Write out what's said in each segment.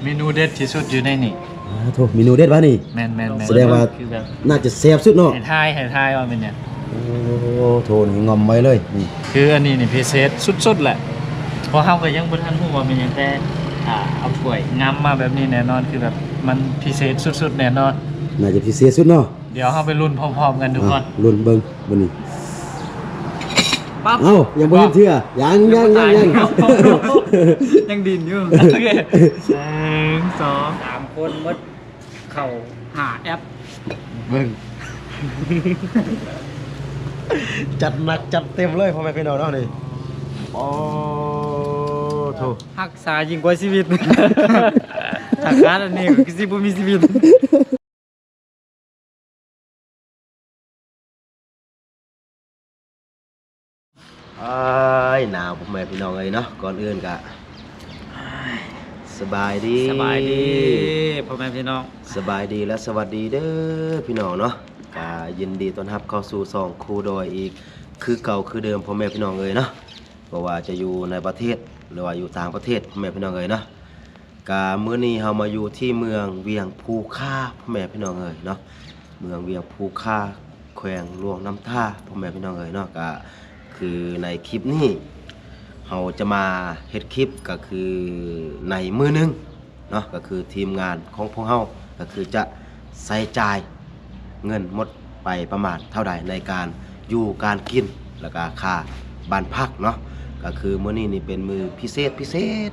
เมนูเด็ดที่สุดอยู่ในนี่โทษเมนูเด็ดวะนี่แม่นแสดงว่าน่าจะแซ่บสุดเนาะให้ทายว่าเป็นหยังโอ้โทนี่งอมไว้เลยคืออันนี้นี่พิเศษสุดๆแหละเพราะเฮาก็ยังบ่ทันฮู้ว่าเป็นหยังแต่เอาถ้วยงำมาแบบนี้แน่นอนคือแบบมันพิเศษสุดๆแน่นอนน่าจะพิเศษสุดเนาะเดี๋ยวเฮาไปลุ้นพร้อมๆกันทุกคนลุ้นเบิ่งมื้อนี้ปั๊บยังบ่เห็นเทื่อยังยังดินอยู่โอเค1 2 3คนหมดเข้าหาแอปเบิ่งจัดหนักจัดเต็มเลยพ่อแม่พี่น้องเนาะนี่โอ้โธ่รักษายิ่งกว่าชีวิตถ้าการอันนี้ก็สิบ่มีชีวิตหนาวพ่อแม่พี่น้องเอ้ยเนาะก่อนอื่นก็สบายดีพ่อแม่พี่น้องสบายดีและสวัสดีเด้อพี่น้องเนาะก็ยินดีต้อนรับเข้าสู่ช่องครูดอยอีกคือเก่าคือเดิมพ่อแม่พี่น้องเอ้ยเนาะบ่ว่าจะอยู่ในประเทศหรือว่าอยู่ต่างประเทศพ่อแม่พี่น้องเอ้ยเนาะก็มื้อนี้เฮามาอยู่ที่เมืองเวียงภูค่าพ่อแม่พี่น้องเอ้ยเนาะเมืองเวียงภูค่าแขวงหลวงน้ำท่าพ่อแม่พี่น้องเอ้ยเนาะก็คือในคลิปนี้เราจะมาเฮ็ดคลิปก็คือในมื้อนึงเนาะก็คือทีมงานของพวกเราก็คือจะใช้จ่ายเงินหมดไปประมาณเท่าใดในการอยู่การกินแล้วก็ค่าบ้านพักเนาะก็คือมื้อนี้นี่เป็นมื้อพิเศษ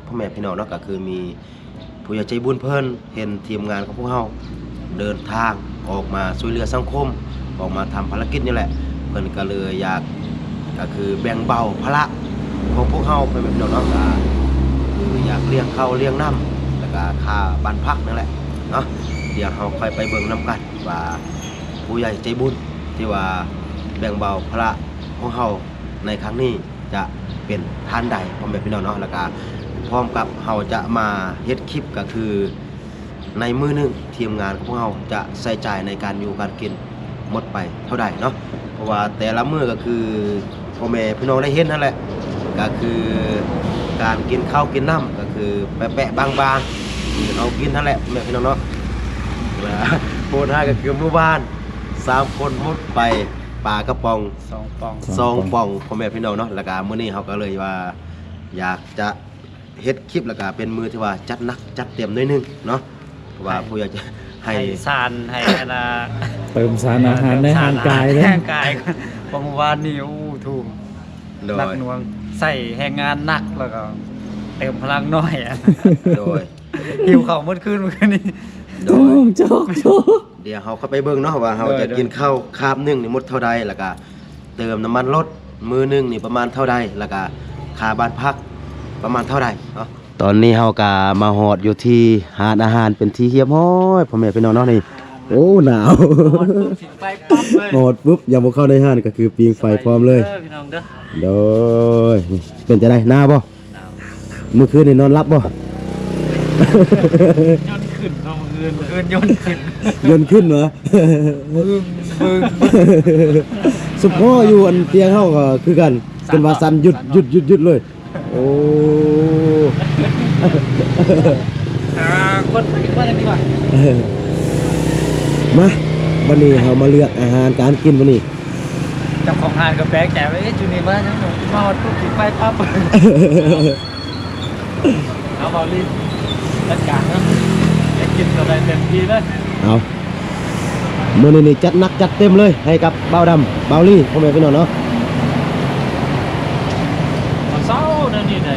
พ่อแม่พี่น้องเนาะก็คือมีผู้ใหญ่ใจบุญเพิ่นเห็นทีมงานของพวกเราเดินทางออกมาช่วยเหลือสังคมออกมาทำภารกิจนี่แหละเพิ่นก็เลยอยากก็คือแบ่งเบาภาระของพวกเราไปเป็นน้องๆก็คืออยากเลี้ยงข้าวเลี้ยงน้ำแล้วก็ค่าบ้านพักนั่นแหละเนาะเดี๋ยวเราค่อยไปเบิ่งน้ำกันว่าผู้ใหญ่ใจบุญที่ว่าแบ่งเบาภาระของเราในครั้งนี้จะเป็นท่านใดพ่อแม่พี่น้องเนาะแล้วก็พร้อมกับเราจะมาเฮ็ดคลิปก็คือในมื้อนึงทีมงานของพวกเราจะใช้จ่ายในการอยู่การกินหมดไปเท่าใดเนาะเพราะว่าแต่ละมื้อก็คือพ่อแม่พี่น้องได้เห็นนั่นแหละก็คือการกินข้าวกินน้ำก็คือแปะๆบางๆที่เรากินนั่นแหละพ่อแม่พี่น้องเนาะโพดให้ก็คือมื้อวาน3คนหมดไปปลากระป๋อง2ป่องพ่อแม่พี่น้องเนาะแล้วก็มื้อนี้เขาก็เลยว่าอยากจะเฮ็ดคลิปแล้วก็เป็นมื้อที่ว่าจัดหนักจัดเต็มหน่อยนึงเนาะเพราะว่าผู้อยากจะให้สารให้เติมสารอาหารในร่างกายเลยร่างกายบางวันนี่โอ้ถูกหนักหน่วงใส่แรงงานหนักแล้วก็เติมพลังน้อยโดยหิวข้าวมื้อคืนนี้โจกเดี๋ยวเขาเข้าไปเบิ่งเนาะว่าเขาจะกินข้าวคาบนึงนี่หมดเท่าใดแล้วก็เติมน้ำมันรถมื้อนึงนี่ประมาณเท่าใดแล้วก็ค่าบ้านพักประมาณเท่าใดเนาะตอนนี้เฮาก็มาฮอดอยู่ที่ร้านอาหารเป็นที่เรียบร้อยพ่อแม่พี่น้องเนาะนี่โอ้หนาวหมดปุ๊บยังบ่เข้าในห้างก็คือปิงไฟพร้อมเลยพี่น้องเด้อโดยเป็นจังได๋หนาวบ่มื้อคืนนี่นอนหลับบ่ยนขึ้นเนาะมื้อคืนยนขึ้นเหรอสุพ่ออยู่อันเตียงเฮาก็คือกันเป็นว่าสั่นหยุดเลยโอ้คนว่าจะดีกว่ามาวันนี้เรามาเลือกอาหารการกินวันนี้เจ้าของร้านก็แปลกใจว่าจุนี่ว่าจังมาฮอดปุ๊บกินไฟปั๊บเอาบอลลี่จัดการนะอยากกินอะไรเต็มที่เลยเอามื้อนี้นี่จัดหนักจัดเต็มเลยให้กับเบาดำเบาลี่พ่อแม่พี่น้องเนาะเศร้าเนี่ยนี่ได้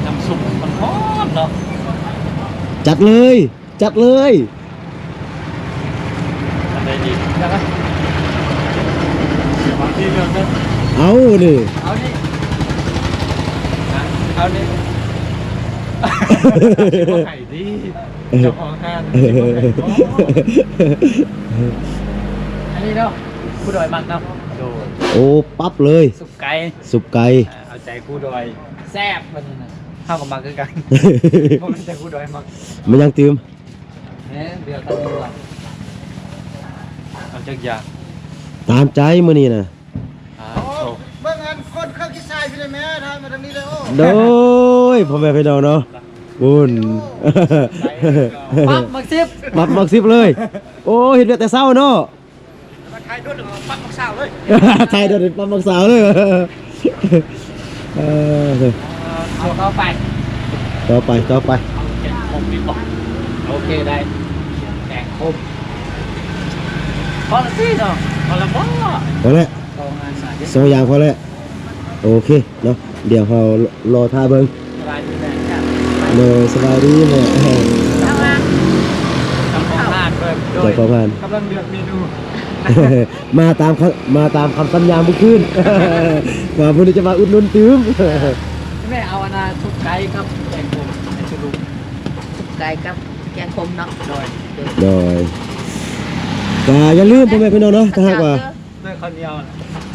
น้ำซุปมันร้อนเนาะจัดเลยอะไรดียังไงบางทีเรื่องนึงเอาดิเอาดิไข่ดิเจ้าของห้างอันนี้เนาะผู้ดอยมักเนาะโอ้ปั๊บเลยสุกไก่เอาใจผู้ดอยแซ่บมันนะเข้ากับมักคือกันเพราะมันใจผู้ดอยมักมันยังตื่มเนี่ยเดี๋ยวตั้งตัวเอาจักยาตามใจมื้อนี้น่ะเบิ่งอันคนเครื่องคิดชายพี่ได้แม่ทางมาทางนี้เลยโอ้โดยพ่อแม่พี่น้องเนาะ บุญ ปั๊บมักซิบ มักสิบเลย โอ้เห็นแต่เศร้าเนาะ ใครโดนปั๊บมักสาวเลย ไทยโดนปั๊มมักสาวเลยเออ เอาต่อไป ต่อไป แกงคมดีกว่าโอเคได้แกงคมพอละสิเนาะพอละบ่ พอแล้ว สองอันสาย สองอย่างพอแล้วโอเคเนาะเดี๋ยวเรารอท่าเบิ่ง สบายดีเลยจ้ะ เลยสบายดีแม่ ทำงานเลยโด ใจ ย พอผ่าน กำลังเลือกเมนู มาตามคำสัญญาเมื่อคืน ว่าวันนี้จะมาอุดหนุนตื้ม แม่เอาอันนาทุกไก่ครับแกงคมให้ชุลุง ไก่กับแกงคมเนาะ โดย โดยก็อย่าลืมพ่อแม่พี่น้องเนาะถ้าหากว่า ด้วยข้าวเหนียว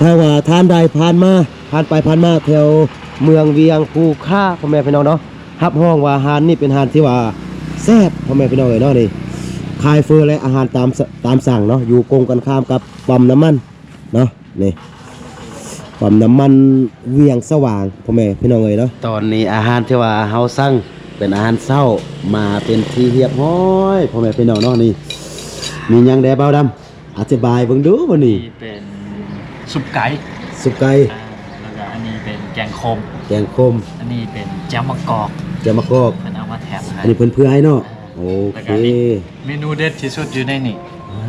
ถ้าว่าทานใดผ่านมาแถวเมืองเวียงภูค่าพ่อแม่พี่น้องเนาะฮับห้องว่าอาหารนี่เป็นอาหารที่ว่าแซ่บพ่อแม่พี่น้องเลยเนาะนี่ขายเฟอร์และอาหารตามสั่งเนาะอยู่กงกันข้ามกับปั๊มน้ำมันเนาะนี่ปั๊มน้ำมันเวียงสว่างพ่อแม่พี่น้องเลยเนาะตอนนี้อาหารที่ว่าเฮาสั่งเป็นอาหารเช้ามาเป็นที่เรียบร้อยพ่อแม่พี่น้องเนาะนี่มีหยังแดเบาดำอธิบายเบิ่งดูบ่นี่ นี่เป็นซุปไก่ สุกไก่ แล้วก็อันนี้เป็นแกงคม แกงคม อันนี้เป็นแจ่วมะกอก จะมากอก มันเอามาแถมให้ อันนี้เพื่อนให้เนาะโอ แล้ว เค ก็นี่เมนูเด็ดที่สุดอยู่ในนี่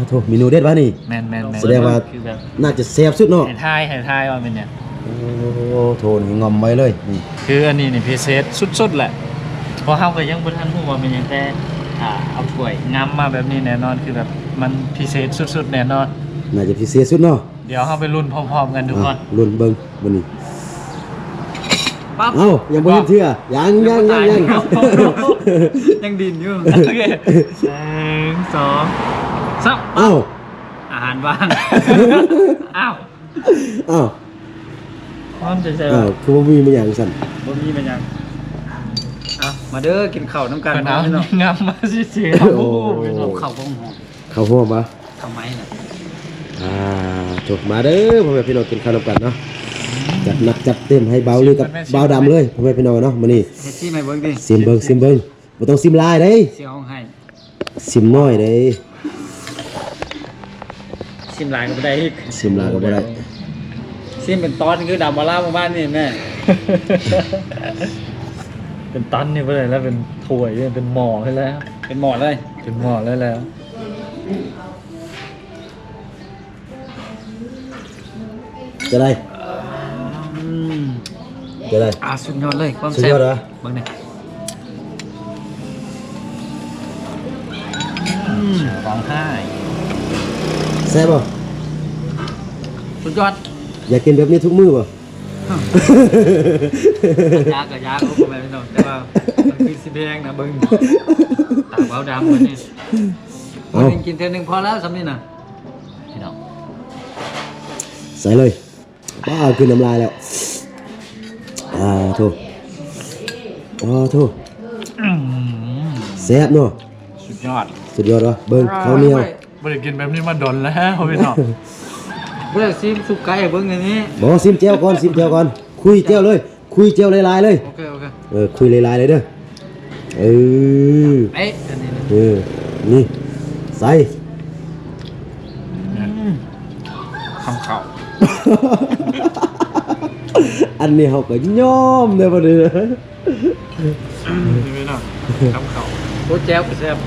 โทษเมนูเด็ดวะนี่ แมนแสดงว่า คือแบบ น่าจะแซ่บสุดเนาะ ให้ทายว่าเป็นเนี่ย โอ้โทนี่งอมไว้เลยนี่ คืออันนี้นี่พิเศษสุดๆแหละเพราะเฮาก็ยังบ่ทันรู้ว่าเป็นหยังแต่เอาถ้วยงำมาแบบนี้แน่นอนคือแบบมันพิเศษสุดๆแน่นอน น่าจะพิเศษสุดเนาะ เดี๋ยวเฮาไปลุ้นพร้อมๆกันทุกคน ลุ้นเบิ่งมื้อนี้ ปั๊บ เอ้ายังบ่เห็นเทื่อยัง ยังดินอยู่โอเค1 2 3 เอ้า อาหารว่างอ้าว เอ้า พร้อมจะใช่ เอ้าคือบ่มีมันหยังสั่น บ่มีมันยังมาเด้อกินข้าวน้ำกันเอางามมาสิเสีย โอ้ ข้าวบ้องหอม เข้าหัวบ่ ทำไมน่ะ จบมาเด้อพ่อแม่พี่น้องกินข้าวนำกันเนาะจัดหนักจัดเต็มให้เบาเลยกับเบาดำเลยพ่อแม่พี่น้องเนาะมื้อนี้ เฮ็ดซี่ไม่เบิ่งดิ ซิมเบิ่งบ่ต้องซิมหลายเด้ เสียห้องให้ ซิมน้อยเด้ ซิมหลายก็บ่ได้อีก ซิมหลายก็บ่ได้ ซิมเป็นตอนคือดำมาล่าบ้านนี่แม่ เป็นตันนี่ไปเลยแล้วเป็นถ้วยเป็นหม้อให้แล้ว เป็นหม้อเลยเป็นหม้อแล้วแล้ว จะได้จะได้ สุดยอดเลยความ สุด แซ่ ย บ อดเหรอ เบิ่งนี่ร้องไห้ แซ่บบ่ สุดยอด อยากกินแบบนี้ทุกมื้อบ่ ยากกับยากก็ประมาณนี้เนาะแต่ว่ามันคือสิแพงนะเบิ่งตาเบาดำมันนี่ เอา มันกินเท่านึงพอแล้วสำนี่น่ะพี่น้อง ใส่เลยบ้ากินน้ำลายแล้วโทษโทษแซ่บเนาะ สุดยอด สุดยอดวะเบิ่งข้าวเหนียว บ่ได้กินแบบนี้มาดนแล้วพี่น้องบ่ได้ซิมสุกไก่เบิ่งอันนี้ บ่ซิมแจ่วก่อนคุยแจ่วเลยคุยแจ่วหลายๆเลย โอเคคุยหลายๆเลยเด้อเออ เอ๊ะอันนี้ นี่ใส่ คำเขา อันนี้เขาก็ยอมเลยบ่ได้ นี่พี่น้องคำเขาโคแจ๊วก็แซ่บ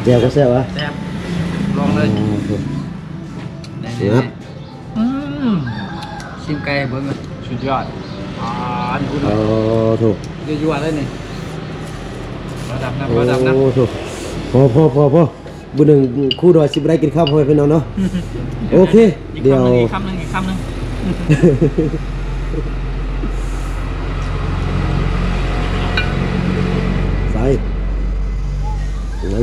แจ่วก็แซ่บวะ แซ่บลองเลย งับ ชิมไก่เบิ่งสุดยอดนี่พูด ถูก ยั่วๆเลยนี่ระดับนะ โอ้ ระดับนะ ถูกพอบุญหนึ่งคู่ดอยสิบได้กินข้าวพ่อพี่น้องเนาะโอเคเดี๋ยว อีกคำหนึ่ง ใส่ไง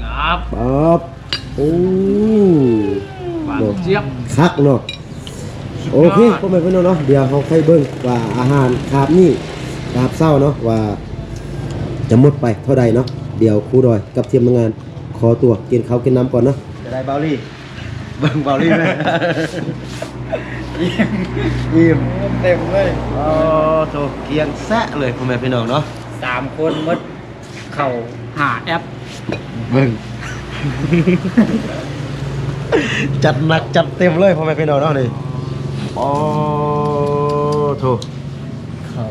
งับ ปั๊บโอ้ หวานเจี๊ยบ คักเนาะโอเคพ่อแม่พี่น้องเนาะเดี๋ยวเขาค่อยเบิ่งว่าอาหารคาบนี่คาบเศร้าเนาะว่าจะหมดไปเท่าใดเนาะเดี๋ยวครูดอยกับทีมงานขอตัวกินข้าวกินน้ำก่อนเนาะจะได้เบาลี่เบิ่งเบาลี่ไหม อิ่ม เต็มเลย อ๋อโตเกียงแซะเลยพ่อแม่พี่น้องเนาะ 3 คนหมดเข้าหาแอป เบิ่ง จัดหนักจัดเต็มเลยพ่อแม่พี่น้องเนาะนี่อ๋อโถ เข้า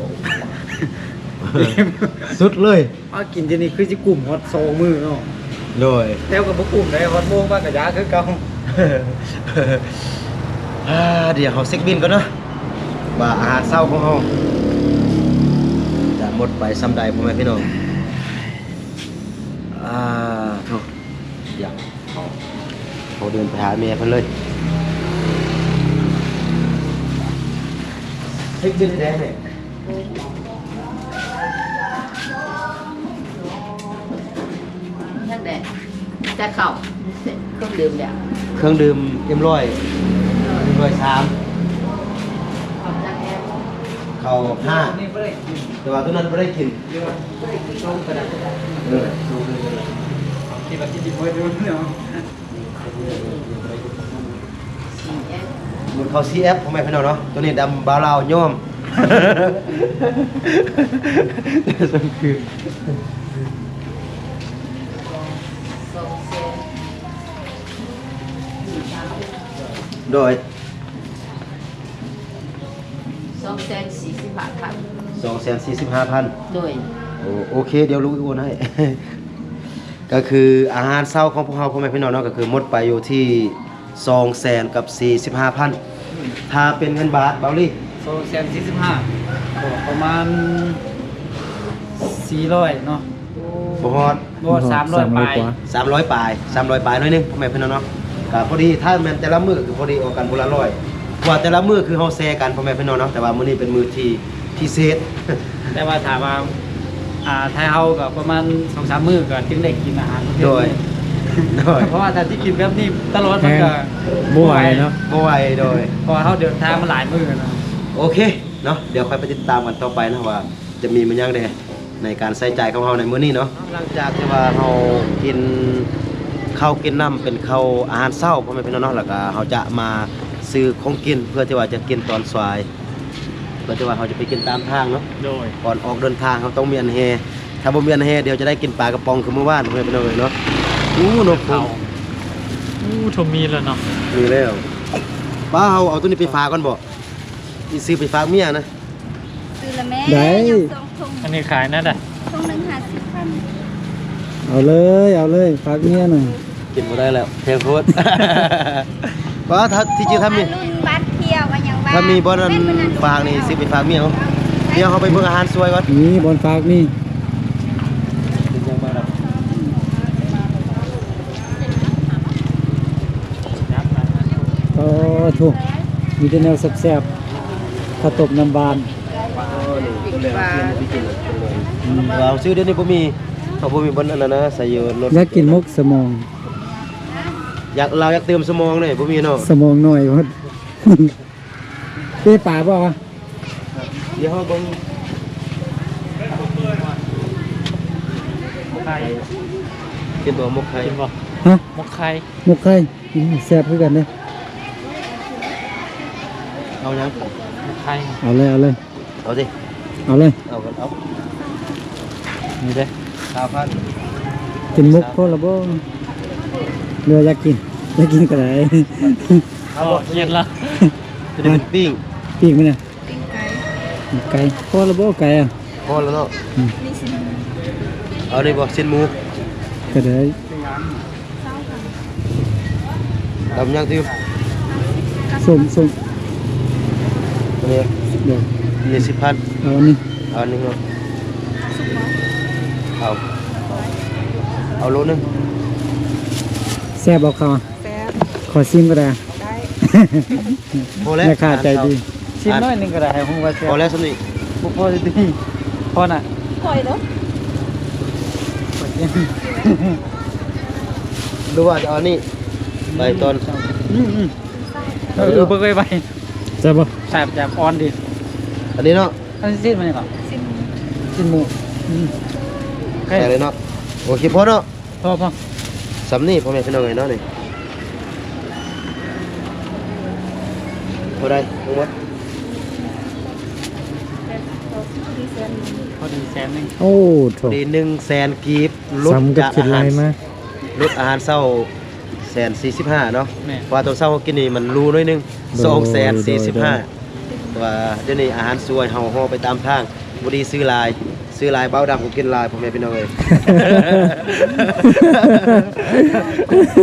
สุดเลย มากินที่นี่คือสิกลุ่มฮอตโซมือเนาะ โดย แล้วก็บ่กลุ่มได้ฮอตโมงบ้านก็ยาคือเก่า เดี๋ยวเขาเซ็กบินก่อนเนาะว่าอาหารเช้าของเขาจะหมดไปซ้ำใดพ่อแม่พี่น้องโถเดี๋ยวเขาเดินไปหาเมียเพิ่นเลยเซ็กบินแดงเนี่ย นั่นแหละจะเข้าเครื่องดื่มแล้ว เครื่องดื่มเอ็มร้อย3 ขอบจากแอร์ เขา5 นี่บ่ได้กิน แต่ว่าตัวนั้นไม่ได้กิน บ่ได้กินต้มกระดาษ ดูเลย คิดว่ากินบ่ได้เนาะ สี่แอร์ มันเขา CF พ่อแม่พี่น้องเนาะตัวนี้ดำบาวลาวโยมสังคือ สองเซน โดย 245,000 245,000 โดย โอเคเดี๋ยวรู้โอนให้ ก็คืออาหารเช้าของพวกเราพ่อแม่พี่น้องเนาะก็คือหมดไปอยู่ที่200,000กับ45,000ถ้าเป็นเงินบาทเบาลี่ 245ประมาณ400เนาะ บ่ฮอด บ่300ไป 300ปลาย300ปลายหน้อยหนึงพ่อแม่พี่น้องเนาะก็พอดีถ้าแม่นแต่ละมื้อคือพอดีออกกันคนละ100ว่าแต่ละมื้อคือเฮาแชร์กันพ่อแม่พี่น้องเนาะแต่ว่ามื้อนี้เป็นมื้อที่พิเศษ แต่ว่าถามว่าไทยเฮาก็ประมาณ 2-3 มื้อก็ถึงได้กินอาหารประเภท โดย นี้ โดย เพราะว่าถ้าที่กินแบบนี้ตลอดมันก็ บ่ไหวเนาะ บ่ไหวโดย เพราะว่าเฮาเดินทางมาหลายมื้อเนาะ โอเคเนาะเดี๋ยวค่อยไปติดตามกันต่อไปนะว่าจะมีมันยังไดในการใส่ใจของเราในมื้อนี้เนาะหลังจากที่ว่าเรากินข้าวกินน้ำเป็นข้าวอาหารเช้าพ่อแม่พี่น้องเนาะแล้วก็เราจะมาซื้อของกินเพื่อที่ว่าจะกินตอนสายเพื่อที่ว่าเราจะไปกินตามทางเนาะ โดย ก่อนออกเดินทางเขาต้องมีอันแฮถ้าบ่มีอันแฮเดี๋ยวจะได้กินปลากระป๋องคือเมื่อวานพ่อแม่พี่น้องเนาะนก เขาทมีแล้วเนาะ มีแล้วป้าเอาตัวนี้ไปฝากก่อนบ่สิซื้อไปฝากเมียนะ ซื้อละแม่ ได้ ยังสองถุง อันนี้ขายนั่นแหละ ถุงหนึ่ง50,000 เอาเลยฝากเมียหน่อย กินบ่ได้แล้วแพงโคตร ป้าถ้าที่จริงถ้ามี รุ่นบัตรเที่ยวกันยังว่า ถ้ามีบ่นั้นฝากนี่สิไปฝากเมียเขาเดี๋ยวเขาไปเบิ่งอาหารสวยก่อน นี่บอลฝากนี่ ยังมาครับ โอ้ถูกมีแต่แนวแซ่บๆข้าวต้มน้ำบาน เราซื้อเดี๋ยวนี้บ่มีเขาบ่มีบนอันนั้นนะใส่อยู่รถ อยากกินมุกสมอง เราอยากเติมสมองเลยบ่มีเนาะ สมองหน่อยวัด พี่ป่าบ่วะ เดี๋ยวเขาเบิ่ง ไข่ กินบ่หมกไข่ กินบ่ ฮะ หมกไข่ มุกไข่แซ่บคือกันเด้ เอายัง เอาเลย เอาสิ เอาเลย เอากันเอา นี่เด้ 9,000 กินมุกพอละบ่เรืออยากกินก็ได้ เอาเย็นละ จะได้เป็นปิ้ง ปีกมั้ยเนี่ย ปิ้งไก่ ไก่พอละบ่ไก่อ่ะ พอแล้วเนาะ นี่สิ เอานี่บ่เส้นหมู ก็ได้ ดำยังติว ส้ม อันนี้ เดี๋ยว นี่10,000 เอาอันนี้ เอาอันนึงเนาะเอาโลนึง แซ่บเอาเข้ามา แซ่บ ขอซิมก็ได้ ได้ พอแล้ว แม่ค้าใจดีชิมน้อยหนึงก็ได้ให้ผมว่าแซ่บ พอแล้วสำนี่ พอดีพอน่ะ ปล่อยเด้อ ดูว่าจะเอานี่ไปตอน เบิ่งไปแซ่บบ่แซ่บจากอ่อนดิ อันนี้เนาะ อันนี้ซิมมันนี่ก่อน ซิม ซิมหมูโอเค ใส่เลยเนาะโอเคพอเนาะ พอ สำนี่พ่อแม่พี่น้องไงเนาะนี่ ท่าใดทั้งหมด พอดีแสนหนึง โอ้โถ ดี100,000กีบลด ซ้ำกับ จาก คิดลายมา ลดอาหารเช้า145,000เนาะ แม่ เพราะว่าตอนเช้าเขากินนี่มันรูน้อยนึง โดย 245,000แต่ว่าเดี๋ยวนี้อาหารสวยเฮาห่อไปตามทางบ่ดีซื้อหลายเบาดำก็กินหลายพ่อแม่พี่น้องเอ้ย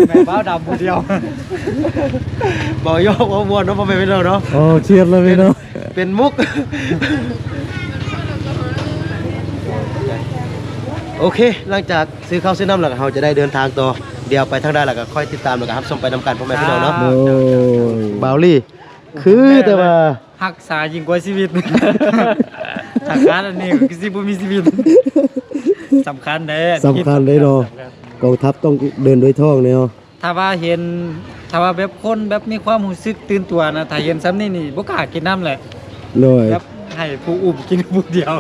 แม่บ้าวดำผู้เดียว บ่ยอกบ่ม่วนเนาะพ่อแม่พี่น้องเนาะ โอ้เครียดเลยเนาะ เป็นมุก โอเค หลังจากซื้อข้าวซื้อน้ำแล้วก็เราจะได้เดินทางต่อ เดี๋ยวไปทางใดแล้วก็ค่อยติดตามแล้วก็รับชมไปนำกันพ่อแม่พี่น้องเนาะ โอ้ย บาวลี่ คือแต่ว่า รักษายิ่งกว่าชีวิต ทางการอันนี้ก็สิบ่มีชีวิตสำคัญเด้ สำคัญเลยเนาะกองทัพต้องเดินด้วยท้องเนี่ยเนาะ ถ้าว่าแบบคนแบบมีความรู้สึกตื่นตัวนะถ้าเห็นซ้ำนี่บ่กล้ากินน้ำแหละ เลย แบบให้ผู้อุ้มกินผู้เดียว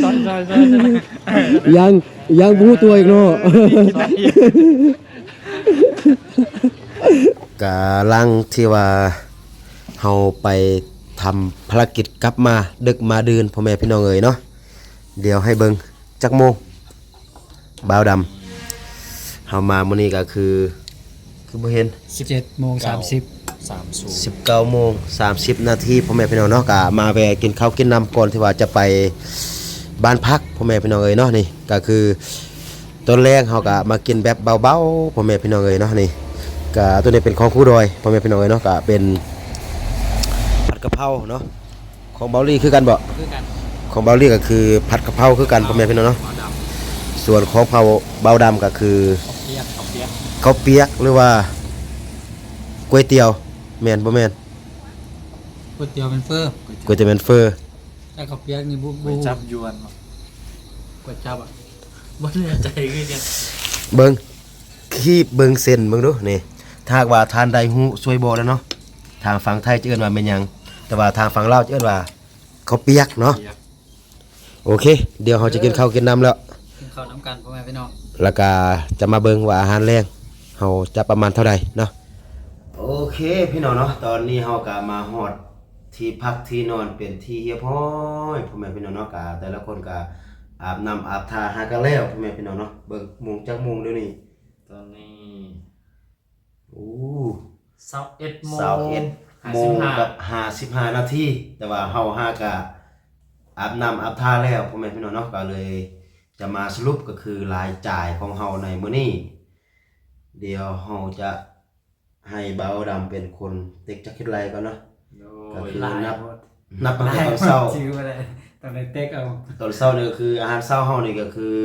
ซอยยังรู้ตัวอีกเนาะ กินได้ กาลังที่ว่าเฮาไปทำภารกิจกลับมาดึกมาดื่นพ่อแม่พี่น้องเอ๋ยเนาะเดี๋ยวให้เบิ่งจักโมงบ่าวดำเฮามามื้อนี้ก็คือบ่เห็น 17:30 19โมง30นาทีพ่อแม่พี่น้องเนาะก็มาแวะกินข้าวกินน้ำก่อนที่ว่าจะไปบ้านพักพ่อแม่พี่น้องเอ๋ยเนาะนี่ก็คือต้นแรกเฮาก็มากินแบบเบาๆพ่อแม่พี่น้องเอ๋ยเนาะนี่ก็ตัวนี้เป็นของครูดอยพ่อแม่พี่น้องเอ๋ยเนาะก็เป็นผัดกะเพราเนาะของเบาลี่คือกันบ่ คือกัน ของเบาลี่ก็คือผัดกะเพราคือกันพ่อแม่พี่น้องเนาะส่วนของเบาดำก็คือข้าวเปียกหรือว่าก๋วยเตี๋ยวแม่นบ่แม่น ก๋วยเตี๋ยวเป็นเฟอร์ ก๋วยเตี๋ยวแม่นเฟอร์ แต่ข้าวเปียกนี่บ่จับยวนก๋วยจับอ่ะบ่แน่ใจคือกัน เบิ่งคีบเบิ่งเส้นเบิ่งดูนี่ถ้าหากว่าทานใดฮู้ช่วยบอกแล้วเนาะทางฝั่งไทยจะเอิ้นว่าแม่นหยังแต่ว่าทางฝั่งลาวจะเอิ้นว่าข้าวเปียกเนาะโอเค เดี๋ยวเราจะกินข้าวกินน้ำแล้ว กินข้าวน้ำกันพ่อแม่พี่น้อง แล้วก็จะมาเบิ่งว่าอาหารแรงเฮาจะประมาณเท่าใดเนาะโอเคพี่น้องเนาะตอนนี้เฮาก็มาฮอดที่พักที่นอนเป็นที่เรียบร้อยพ่อแม่พี่น้องเนาะก็แต่ละคนก็อาบน้ำอาบท่าหากันแล้วพ่อแม่พี่น้องเนาะเบิ่งโมงจักโมงเดี๋ยวนี้ ตอนนี้ โอ้ 21โมง 21โมงกับ55นาทีแต่ว่าเฮาหากะอาบน้ำอาบท่าแล้วพ่อแม่พี่น้องเนาะก็เลยจะมาสรุปก็คือรายจ่ายของเฮาในมื้อนี้เดี๋ยวเฮาจะให้เบาดำเป็นคนติ๊กจักคิดไรก่อนเนาะก็คือนับตั้งแต่ตอนเช้า ชื่อว่าอะไรตอนไหนเต็กเอา ตอนเช้านี่ก็คืออาหารเช้าเฮานี่ก็คือ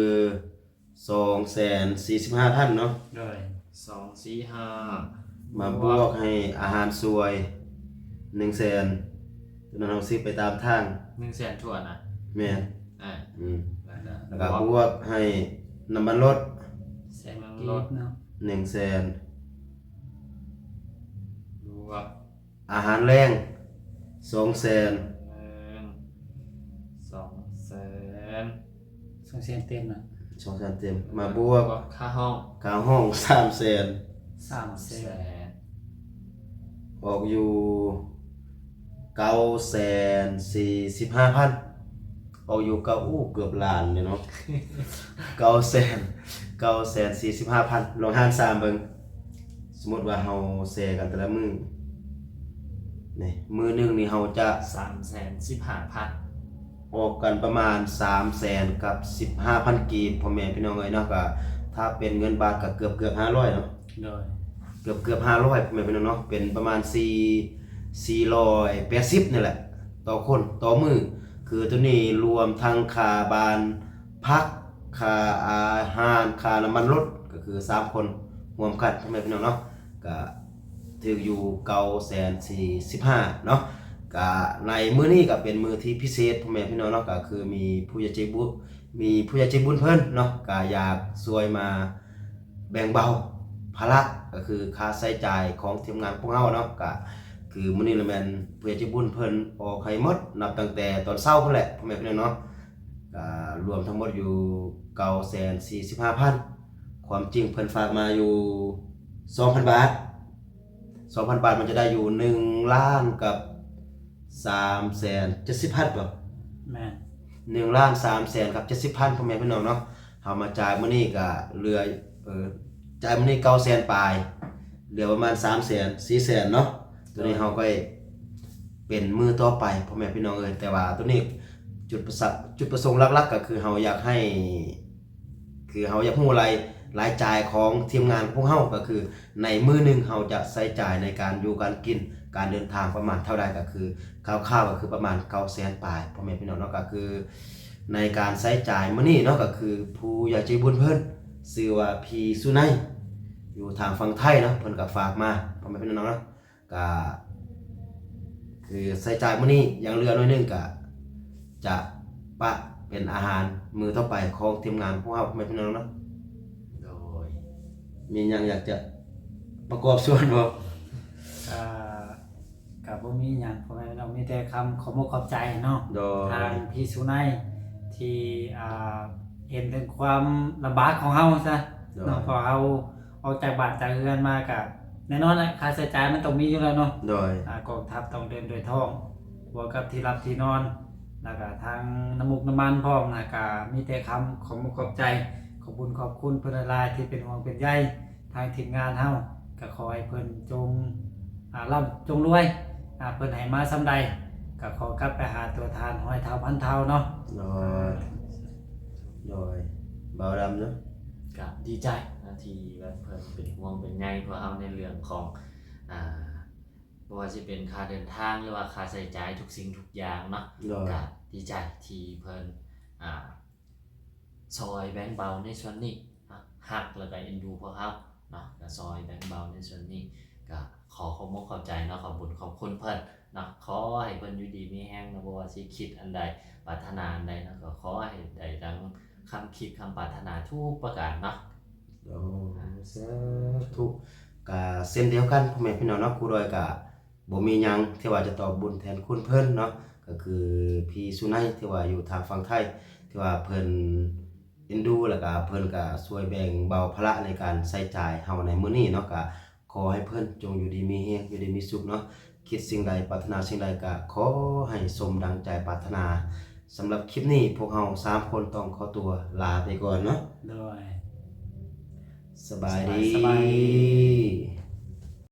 245,000เนาะ ด้วย2 4 5มาบวกให้อาหารสวย 100,000ตัวนั้นเฮาซื้อไปตามทาง 100,000ถ้วนนะ แม่น อ่า แล้วก็บวกให้น้ำมันรถ แสนรถเนาะ 100,000 บวก อาหารแรง200,000 200,000 200,000เต็มนะ 200,000เต็มมาบวก ค่าห้อง ค่าห้อง300,000 300,000 ออกอยู่945,000ออกอยู่เกือบล้านเลยเนาะ 945,000ลองหาร3เบิ่งสมมุติว่าเฮาแชร์กันแต่ละมื้อนี่มื้อหนึงนี่เฮาจะ 315,000 ออกกันประมาณ 300,000 กับ 15,000 กีบพ่อแม่พี่น้องเอ้ยเนาะก็ถ้าเป็นเงินบาทก็เกือบ500เนาะ โดย เกือบ500พ่อแม่พี่น้องเนาะเป็นประมาณ480นี่แหละต่อคนต่อมื้อคือตัวนี้รวมทั้งค่าบ้านพักค่าอาหารค่าน้ำมันรถก็คือ3คนรวมกันพ่อแม่พี่น้องเนาะก็ถืออยู่945,000เนาะก็ในมื้อนี้ก็เป็นมื้อที่พิเศษพ่อแม่พี่น้องเนาะก็คือมีผู้ใหญ่ใจบุญเพิ่นเนาะก็อยากช่วยมาแบ่งเบาภาระก็คือค่าใช้จ่ายของทีมงานพวกเฮาเนาะก็คือมื้อนี้ละแม่นผู้ใหญ่ใจบุญเพิ่นออกให้หมดนับตั้งแต่ตอนเช้าพุ่นแหละพ่อแม่พี่น้องเนาะก็รวมทั้งหมดอยู่945,000ความจริงเพิ่นฝากมาอยู่ 2,000 บาท 2,000 บาทมันจะได้อยู่1ล้านกับ370,000บ่ แม่น 1ล้าน3แสนกับ70,000พ่อแม่พี่น้องเนาะเฮามาจ่ายมื้อนี้ก็เหลือจ่ายมื้อนี้900,000ปลายเหลือประมาณ3แสน4แสนเนาะตัวนี้เฮาก็เป็นมือต่อไปพ่อแม่พี่น้องเอ้ยแต่ว่าตัวนี้จุดประสงค์หลักๆก็คือเฮาอยากให้คือเฮาอยากฮู้รายจ่ายของทีมงานของเฮาก็คือในมื้อหนึงเฮาจะใช้จ่ายในการอยู่การกินการเดินทางประมาณเท่าใดก็คือคร่าวๆก็คือประมาณ900,000ปลายพ่อแม่พี่น้องเนาะก็คือในการใช้จ่ายมื้อนี้เนาะก็คือผู้ใหญ่ใจบุญเพิ่นชื่อว่าพี่สุนัยอยู่ทางฝั่งไทยเนาะเพิ่นก็ฝากมาพ่อแม่พี่น้องเนาะก็คือใช้จ่ายมื้อนี้ยังเหลือน้อยหนึงก็จะปะเป็นอาหารมื้อต่อไปของทีมงานของเฮาพ่อแม่พี่น้องเนาะโดยมีหยังอยากจะประกอบส่วนบ่ กับบ่มีหยังเพราะว่าเรามีแต่คำขอบคุณขอบใจเนาะ โดย ทางพี่สุนัยที่เห็นถึงความลำบากของเฮาซะเนาะพอเฮาออกจากบ้านจากเรือนมาก็แน่นอนนะค่าใช้จ่ายมันต้องมีอยู่แล้วเนาะ โดย กองทัพต้องเดินโดยท้องบวกกับที่รับที่นอนแล้วก็ทางน้ำมุกน้ำมันพร้อมนะก็มีแต่คำขอบคุณขอบใจขอบคุณขอบคุณเพิ่นหลายๆที่เป็นห่วงเป็นใยทางทีมงานเฮาก็ขอให้เพิ่นจงร่ำจงรวยเพิ่นให้มาซำใดก็ขอกลับไปหาตัวทานห้อยเท้าพันเท้าเนาะ โดยโดยเบาดำเนาะ ก็ดีใจนะที่แบบเพิ่นเป็นห่วงเป็นใยพวกเฮาในเรื่องของบ่ว่าสิเป็นค่าเดินทางหรือว่าค่าใช้จ่ายทุกสิ่งทุกอย่างเนาะ โดย ก็ดีใจที่เพิ่นซอยแบ่งเบาในส่วนนี้ฮักแล้วก็เอ็นดูพวกเฮาเนาะก็ซอยแบ่งเบาในส่วนนี้ก็ขอขอบคุณขอบใจเนาะขอบคุณขอบคุณเพิ่นเนาะขอให้เพิ่นอยู่ดีมีแรงนะบ่ว่าสิคิดอันใดปรารถนาอันใดเนาะก็ขอให้ได้ดังคำคิดคำปรารถนาทุกประการเนาะ โอ้สาธุก็เส้นเดียวกันพ่อแม่พี่น้องเนาะครูดอยก็บ่มีหยังที่ว่าจะตอบบุญแทนคุณเพิ่นเนาะก็คือพี่สุนัยที่ว่าอยู่ทางฝั่งไทยที่ว่าเพิ่นเอ็นดูแล้วก็เพิ่นก็ช่วยแบ่งเบาภาระในการใช้จ่ายเฮาในมื้อนี้เนาะก็ขอให้เพิ่นจงอยู่ดีมีแรงอยู่ดีมีสุขเนาะคิดสิ่งใดปรารถนาสิ่งใดก็ขอให้สมดังใจปรารถนาสำหรับคลิปนี้พวกเรา3คนต้องขอตัวลาไปก่อนเนาะ โดย สบายดี สบายดี